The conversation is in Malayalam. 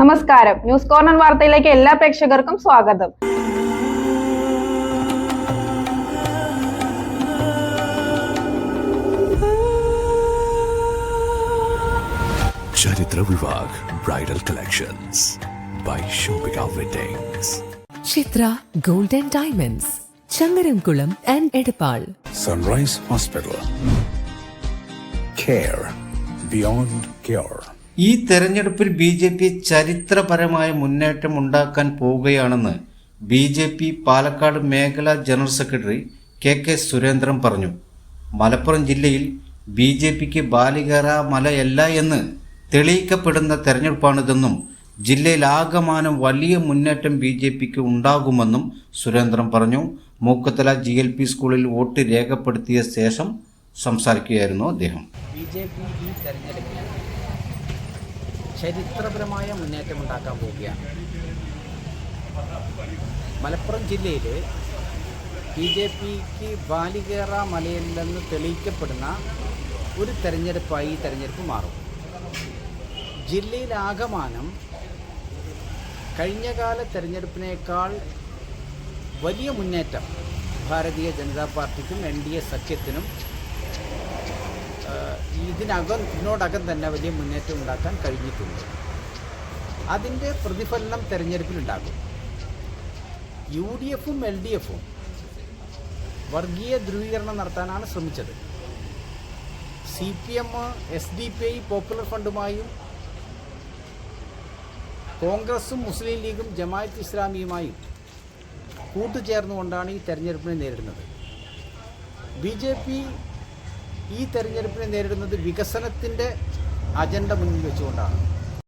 നമസ്കാരം. ന്യൂസ് കോർണർ വാർത്തയിലേക്ക് എല്ലാ പ്രേക്ഷകർക്കും സ്വാഗതം. ചരിത്ര Vivah bridal collections by Shobhika weddings. Chithra gold and diamonds, Changaramkulam and Edappal. Sunrise hospital, care beyond care. ഈ തെരഞ്ഞെടുപ്പിൽ BJP ചരിത്രപരമായ മുന്നേറ്റം ഉണ്ടാക്കാൻ പോവുകയാണെന്ന് BJP പാലക്കാട് മേഖലാ ജനറൽ സെക്രട്ടറി KK സുരേന്ദ്രൻ പറഞ്ഞു. മലപ്പുറം ജില്ലയിൽ BJPക്ക് ബാലികേറ മലയല്ല എന്ന് തെളിയിക്കപ്പെടുന്ന തെരഞ്ഞെടുപ്പാണിതെന്നും ജില്ലയിലാകമാനം വലിയ മുന്നേറ്റം BJPക്ക് ഉണ്ടാകുമെന്നും സുരേന്ദ്രൻ പറഞ്ഞു. മൂക്കത്തല GLP സ്കൂളിൽ വോട്ട് രേഖപ്പെടുത്തിയ ശേഷം സംസാരിക്കുകയായിരുന്നു അദ്ദേഹം. BJP ഈ തെരഞ്ഞെടുപ്പിൽ ചരിത്രപരമായ മുന്നേറ്റം ഉണ്ടാക്കാൻ പോവുകയാണ്. മലപ്പുറം ജില്ലയിൽ BJPക്ക് ബാലികേറ മലയില്ലെന്ന് തെളിയിക്കപ്പെടുന്ന ഒരു തെരഞ്ഞെടുപ്പായി ഈ തെരഞ്ഞെടുപ്പ് മാറും. ജില്ലയിലാകമാനം കഴിഞ്ഞകാല തെരഞ്ഞെടുപ്പിനേക്കാൾ വലിയ മുന്നേറ്റം ഭാരതീയ ജനതാ പാർട്ടിക്കും NDA സഖ്യത്തിനും ഇതിനോടകം തന്നെ വലിയ മുന്നേറ്റം ഉണ്ടാക്കാൻ കഴിഞ്ഞിട്ടുണ്ട്. അതിൻ്റെ പ്രതിഫലനം തെരഞ്ഞെടുപ്പിലുണ്ടാകും. UDFും LDFും വർഗീയ ധ്രുവീകരണം നടത്താനാണ് ശ്രമിച്ചത്. CPM, SDPI, പോപ്പുലർ ഫണ്ടുമായും കോൺഗ്രസും മുസ്ലിം ലീഗും ജമാഅത്ത് ഇസ്ലാമിയുമായും കൂട്ടുചേർന്നുകൊണ്ടാണ് ഈ തെരഞ്ഞെടുപ്പിനെ നേരിടുന്നത്. BJP ഈ തെരഞ്ഞെടുപ്പിനെ നേരിടുന്നത് വികസനത്തിൻ്റെ അജണ്ട മുന്നിൽ വെച്ചുകൊണ്ടാണ്.